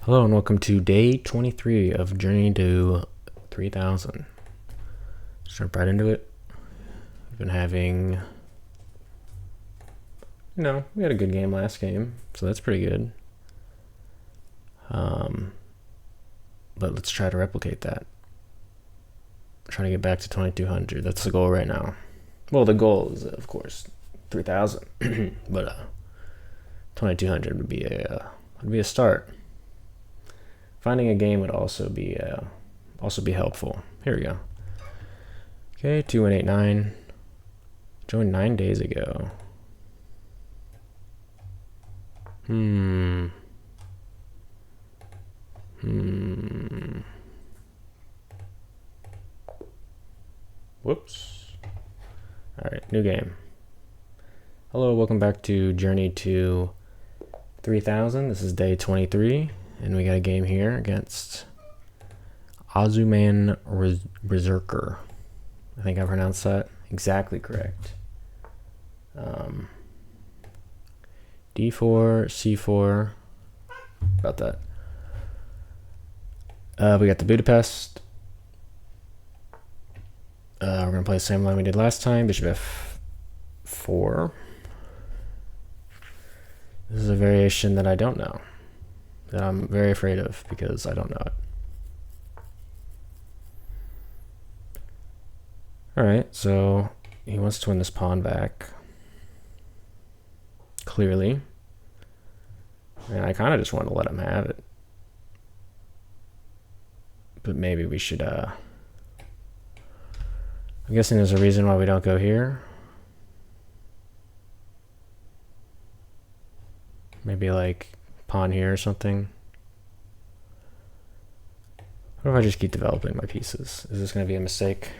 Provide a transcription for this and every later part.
Hello and welcome to day 23 of Journey to 3000. Jump right into it. We've been having, we had a good game last game, so that's pretty good. But let's try to replicate that. Trying to get back to 2200. That's the goal right now. Well, the goal is, of course, 3000, but 2200 would be a start. Finding a game would also be helpful. Here we go. Okay, 2189. Joined 9 days ago. Whoops. Alright, new game. Hello, welcome back to Journey to 3000. This is day 23, and we got a game here against Azuman Berserker. I think I pronounced that exactly correct. D4, C4, about that. We got the Budapest. We're going to play the same line we did last time, bishop f4. This is a variation that I don't know, that I'm very afraid of because I don't know it. Alright, so he wants to win this pawn back. Clearly. And I kind of just want to let him have it. But maybe we should, I'm guessing there's a reason why we don't go here. Maybe like pawn here or something. What if I just keep developing my pieces? Is this going to be a mistake?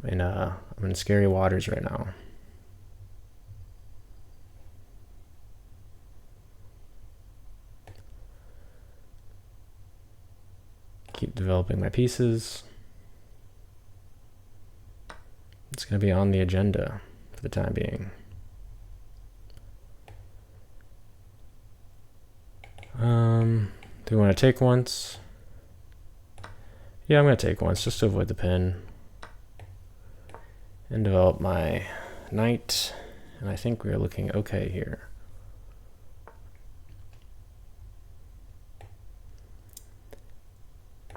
I'm in scary waters right now. Keep developing my pieces. It's going to be on the agenda for the time being. Do we want to take once? Yeah, I'm going to take once just to avoid the pin. And develop my knight. And I think we're looking okay here.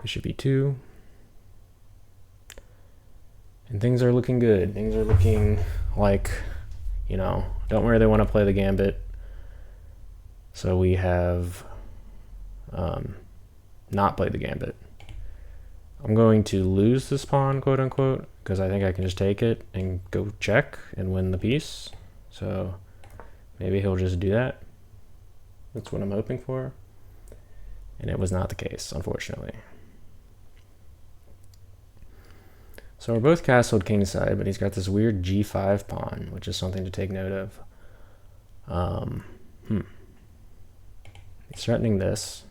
Bishop e2. And things are looking good. Things are looking like, don't worry, they want to play the gambit. So we have not played the gambit. I'm going to lose this pawn, quote unquote, because I think I can just take it and go check and win the piece. So maybe he'll just do that. That's what I'm hoping for. And it was not the case, unfortunately. So we're both castled kingside, but he's got this weird g5 pawn, which is something to take note of. He's threatening this.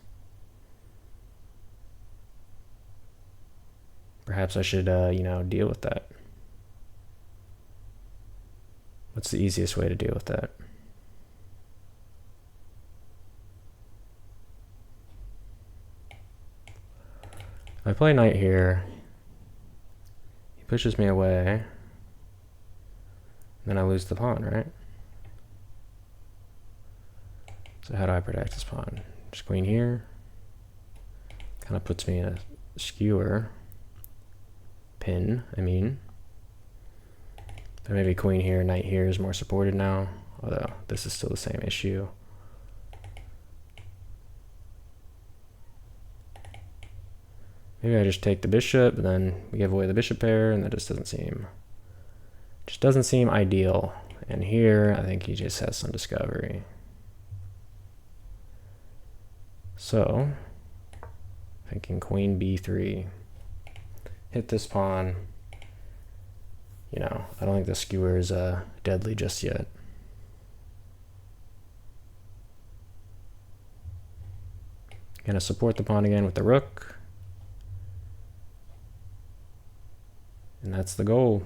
Perhaps I should, deal with that. What's the easiest way to deal with that? If I play knight here, he pushes me away, then I lose the pawn, right? So how do I protect this pawn? Just queen here. Kind of puts me in a skewer. Pin, I mean. But maybe queen here, knight here is more supported now. Although this is still the same issue. Maybe I just take the bishop and then we give away the bishop pair, and that just doesn't seem ideal. And here I think he just has some discovery. So, thinking queen b3. Hit this pawn. I don't think the skewer is deadly just yet. Gonna support the pawn again with the rook. And that's the goal.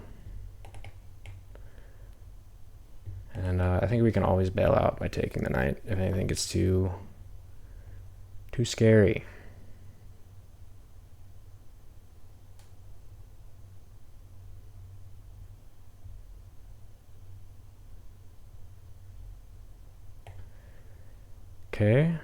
And I think we can always bail out by taking the knight if anything gets too Too scary. Okay.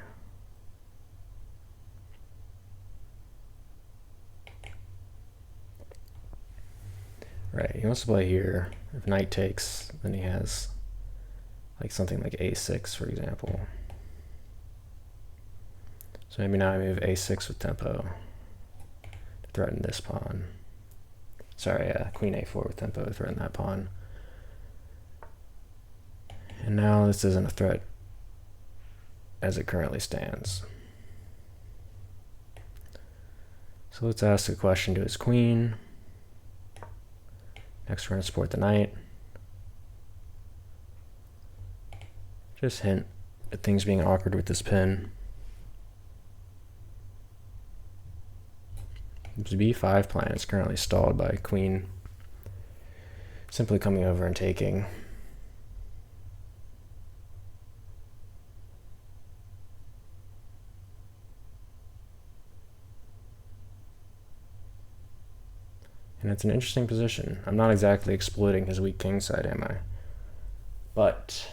Right, he wants to play here. If knight takes, then he has like something like a6, for example. So maybe now I move a6 with tempo to threaten this pawn. Sorry, queen a4 with tempo to threaten that pawn. And now this isn't a threat as it currently stands. So let's ask a question to his queen. Next we're going to support the knight. Just hint at things being awkward with this pin. This b5 plan is currently stalled by queen simply coming over and taking. And it's an interesting position. I'm not exactly exploiting his weak king side, am I? But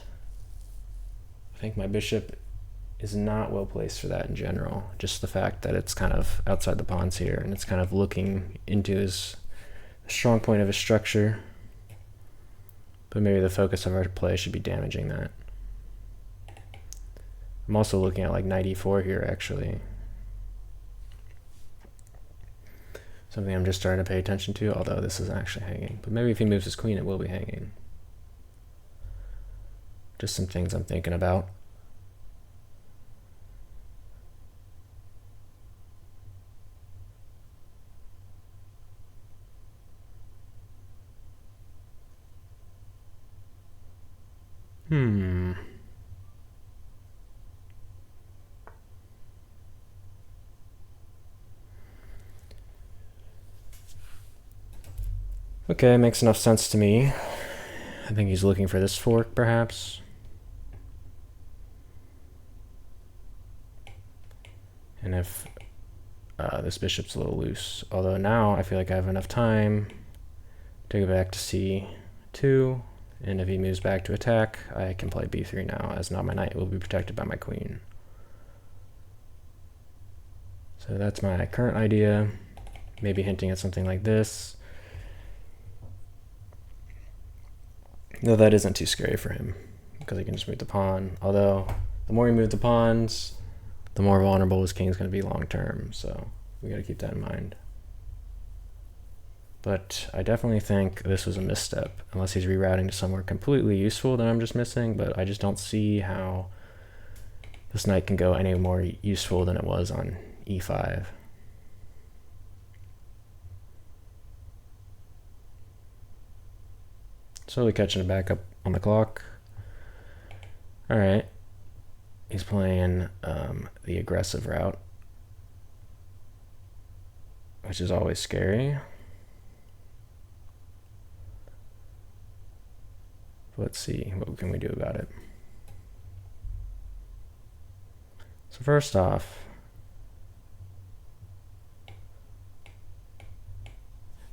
I think my bishop is not well placed for that in general. Just the fact that it's kind of outside the pawns here, and it's kind of looking into his strong point of his structure. But maybe the focus of our play should be damaging that. I'm also looking at like knight e4 here, actually. Something I'm just starting to pay attention to, although this isn't actually hanging. But maybe if he moves his queen, it will be hanging. Just some things I'm thinking about. Okay, makes enough sense to me. I think he's looking for this fork, perhaps. And if this bishop's a little loose. Although now I feel like I have enough time to go back to c2. And if he moves back to attack, I can play b3 now, as now my knight will be protected by my queen. So that's my current idea. Maybe hinting at something like this. Though that isn't too scary for him, because he can just move the pawn. Although, the more you move the pawns, the more vulnerable his king's going to be long term. So we got to keep that in mind. But I definitely think this was a misstep, unless he's rerouting to somewhere completely useful that I'm just missing. But I just don't see how this knight can go any more useful than it was on e5. Slowly catching it back up on the clock. All right. He's playing the aggressive route, which is always scary. Let's see, what can we do about it? So first off,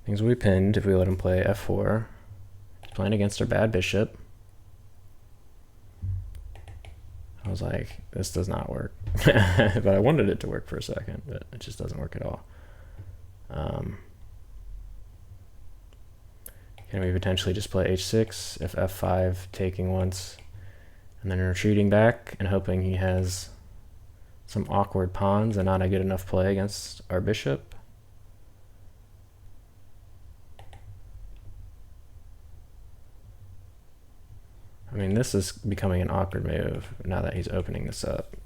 things will be pinned if we let him play f4. He's playing against our bad bishop. I was like, this does not work. But I wanted it to work for a second, but it just doesn't work at all. Can we potentially just play h6 if f5 taking once and then retreating back and hoping he has some awkward pawns and not a good enough play against our bishop? I mean, this is becoming an awkward move now that he's opening this up.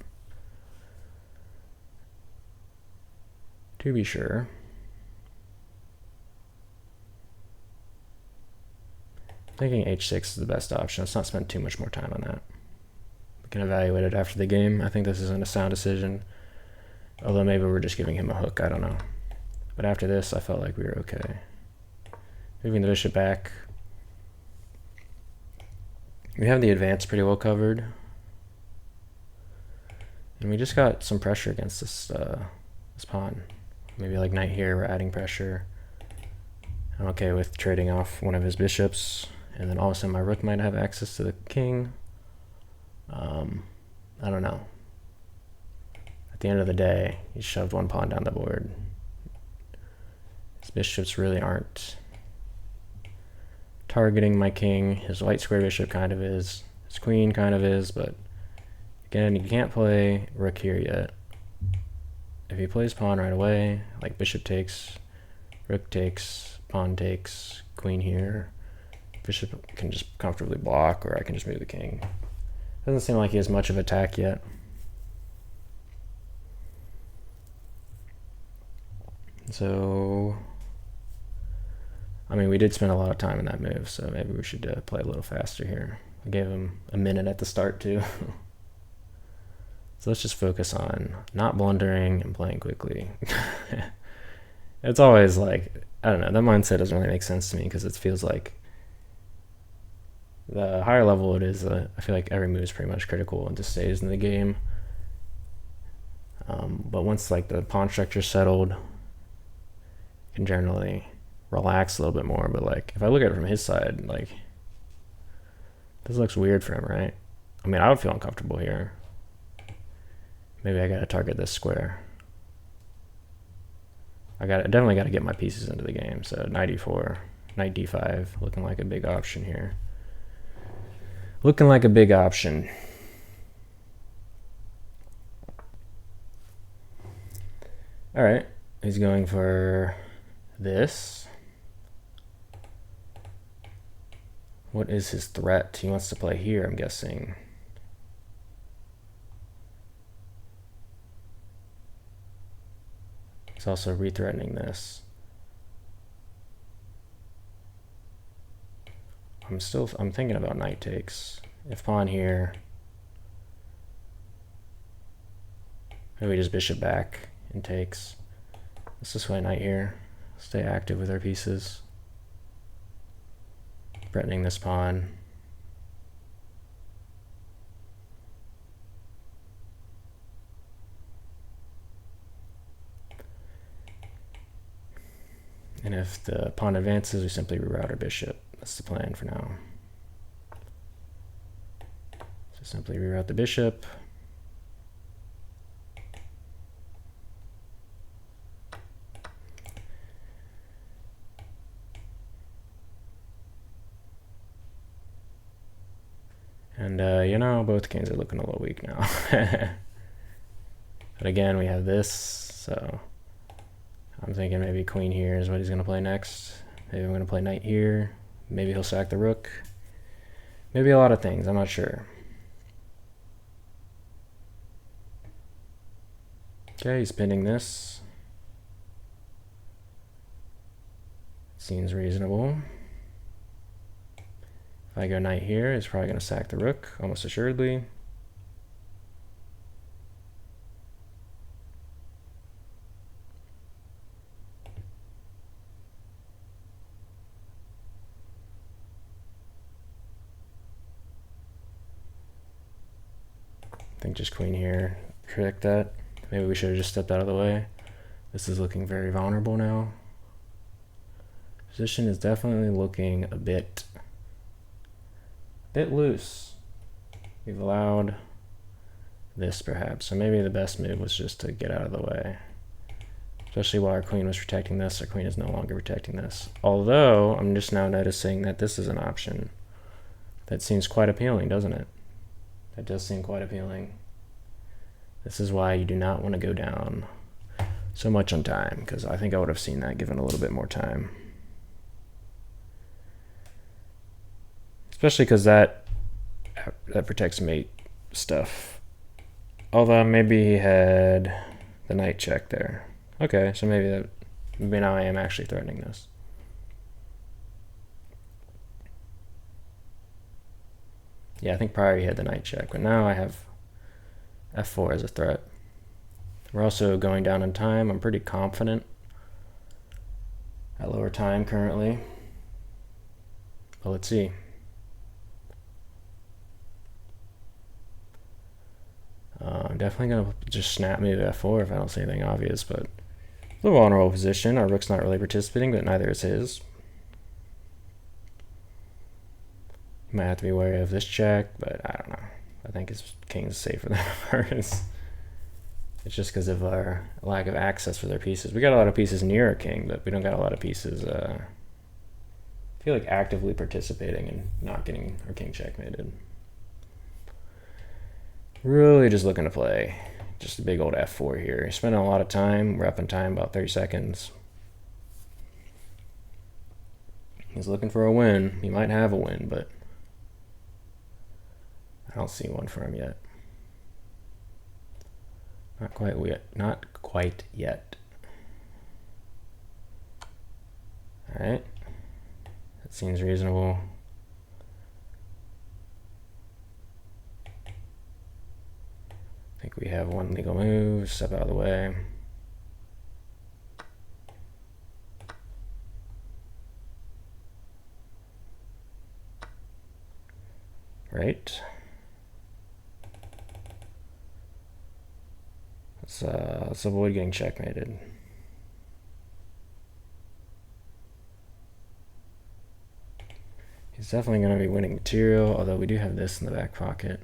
To be sure. Thinking h6 is the best option. Let's not spend too much more time on that. We can evaluate it after the game. I think this isn't a sound decision. Although maybe we're just giving him a hook, I don't know. But after this, I felt like we were okay. Moving the bishop back. We have the advance pretty well covered. And we just got some pressure against this pawn. Maybe like knight here, we're adding pressure. I'm okay with trading off one of his bishops, and then all of a sudden my rook might have access to the king. I don't know. At the end of the day, he shoved one pawn down the board. His bishops really aren't targeting my king. His white square bishop kind of is. His queen kind of is, but again, you can't play rook here yet. If he plays pawn right away, like bishop takes, rook takes, pawn takes, queen here, bishop can just comfortably block, or I can just move the king. Doesn't seem like he has much of attack yet. So, I mean, we did spend a lot of time in that move, so maybe we should play a little faster here. I gave him a minute at the start too. So let's just focus on not blundering and playing quickly. It's always like, I don't know, that mindset doesn't really make sense to me, because it feels like the higher level it is, I feel like every move is pretty much critical and just stays in the game. But once like the pawn structure settled, you can generally relax a little bit more. But like if I look at it from his side, like this looks weird for him, right? I mean, I would feel uncomfortable here. Maybe I gotta target this square. I definitely gotta get my pieces into the game. So knight e4, knight d5, looking like a big option here. Looking like a big option. All right, he's going for this. What is his threat? He wants to play here, I'm guessing. He's also re-threatening this. I'm thinking about knight takes. If pawn here, maybe just bishop back and takes. Let's just play knight here. Stay active with our pieces. Threatening this pawn. And if the pawn advances, we simply reroute our bishop. That's the plan for now. So simply reroute the bishop. And you know, both kings are looking a little weak now. But again, we have this, so I'm thinking maybe queen here is what he's going to play next. Maybe I'm going to play knight here. Maybe he'll sack the rook. Maybe a lot of things, I'm not sure. Okay, he's pinning this. Seems reasonable. If I go knight here, he's probably going to sack the rook, almost assuredly. I think just queen here, correct that. Maybe we should have just stepped out of the way. This is looking very vulnerable now. Position is definitely looking a bit loose. We've allowed this perhaps. So maybe the best move was just to get out of the way. Especially while our queen was protecting this, our queen is no longer protecting this. Although, I'm just now noticing that this is an option. That seems quite appealing, doesn't it? That does seem quite appealing. This is why you do not want to go down so much on time, because I think I would have seen that given a little bit more time. Especially because that protects mate stuff. Although maybe he had the knight check there. Okay, so maybe now I am actually threatening this. Yeah, I think prior he had the knight check, but now I have f4 as a threat. We're also going down in time. I'm pretty confident at lower time currently. But let's see. I'm definitely going to just snap move f4 if I don't see anything obvious, but a little vulnerable position. Our rook's not really participating, but neither is his. Might have to be wary of this check, but I don't know. I think his king's safer than ours. It's just because of our lack of access for their pieces. We got a lot of pieces near our king, but we don't got a lot of pieces, I feel like, actively participating and not getting our king checkmated. Really just looking to play just a big old f4 here. He's spending a lot of time. We're up in time, about 30 seconds. He's looking for a win. He might have a win, but I don't see one for him yet. Not quite yet. Not quite yet. All right. That seems reasonable. I think we have one legal move. Step out of the way. Right. Let's avoid getting checkmated. He's definitely going to be winning material, although we do have this in the back pocket.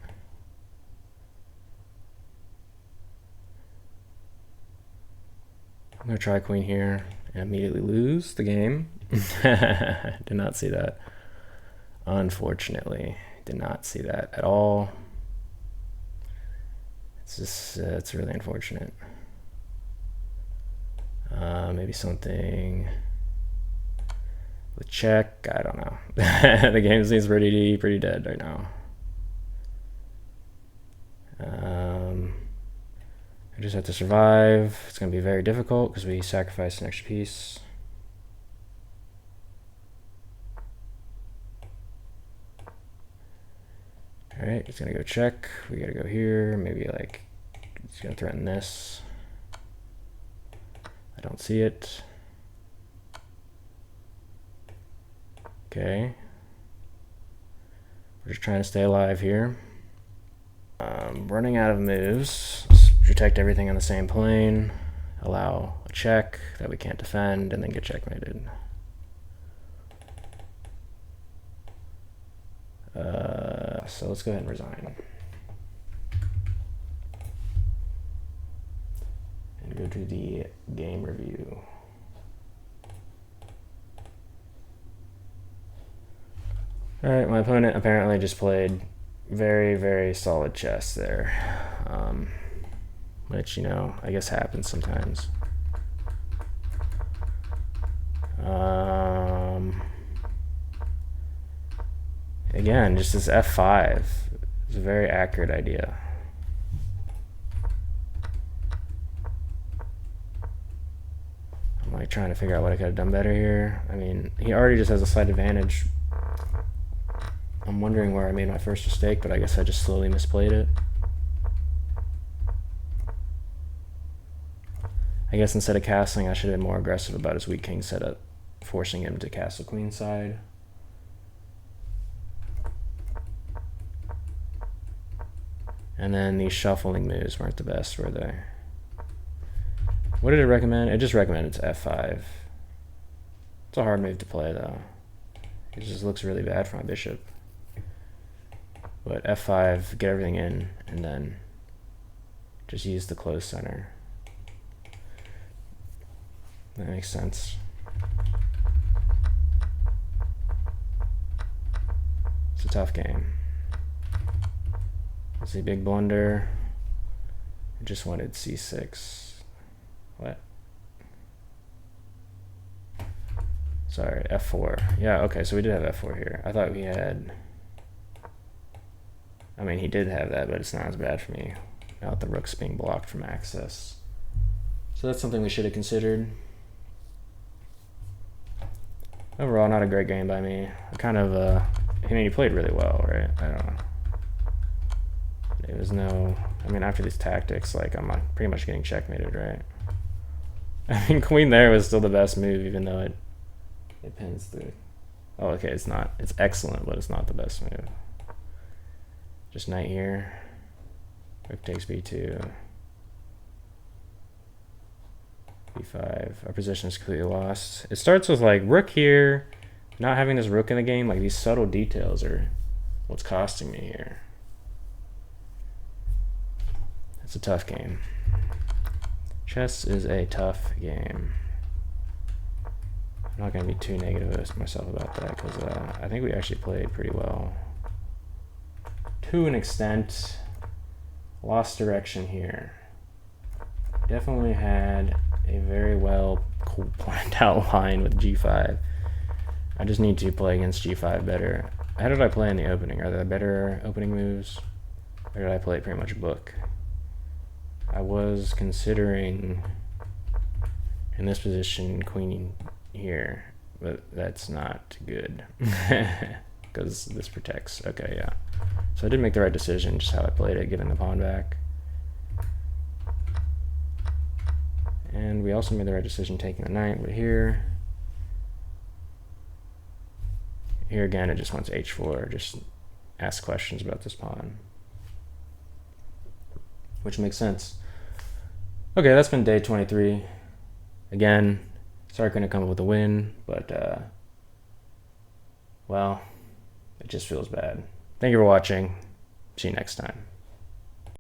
I'm going to try queen here and immediately lose the game. Did not see that. Unfortunately, did not see that at all. It's just, it's really unfortunate. Maybe something with check. I don't know. The game seems pretty dead right now. I just have to survive. It's going to be very difficult because we sacrificed an extra piece. All right, it's going to go check. We got to go here. Maybe like it's going to threaten this. I don't see it. Okay. We're just trying to stay alive here. Running out of moves. Let's protect everything on the same plane. Allow a check that we can't defend, and then get checkmated. So let's go ahead and resign. And go to the game review. Alright, my opponent apparently just played very solid chess there. Which, you know, I guess happens sometimes. Again, just this f5 is a very accurate idea. I'm like trying to figure out what I could have done better here. I mean, he already just has a slight advantage. I'm wondering where I made my first mistake, but I guess I just slowly misplayed it. I guess instead of castling, I should have been more aggressive about his weak king setup, forcing him to castle queen side. And then these shuffling moves weren't the best, were they? What did it recommend? It just recommended to f5. It's a hard move to play, though. It just looks really bad for my bishop. But f5, get everything in, and then just use the closed center. That makes sense. It's a tough game. It's a big blunder. I just wanted c6. What? Sorry, f4. Yeah, okay, so we did have f4 here. I thought we had... I mean, he did have that, but it's not as bad for me. Now that the rook's being blocked from access. So that's something we should have considered. Overall, not a great game by me. Kind of, I mean, he played really well, right? I don't know. There was no, I mean, after these tactics, like, I'm pretty much getting checkmated, right? I mean, queen there was still the best move, even though it pins through. Oh, okay, it's not, it's excellent, but it's not the best move. Just knight here. Rook takes b2. b5. Our position is completely lost. It starts with like rook here. Not having this rook in the game, like these subtle details are what's costing me here. It's a tough game. Chess is a tough game. I'm not going to be too negative with myself about that because I think we actually played pretty well. To an extent, lost direction here. Definitely had a very well planned out line with g5. I just need to play against g5 better. How did I play in the opening? Are there better opening moves? Or did I play pretty much book? I was considering in this position queening here, but that's not good because this protects. Okay, yeah. So I did make the right decision, just how I played it, giving the pawn back. And we also made the right decision taking the knight, but here again, it just wants h4, just ask questions about this pawn, which makes sense. Okay, that's been day 23. Again, sorry I couldn't come up with a win, but well, it just feels bad. Thank you for watching. See you next time.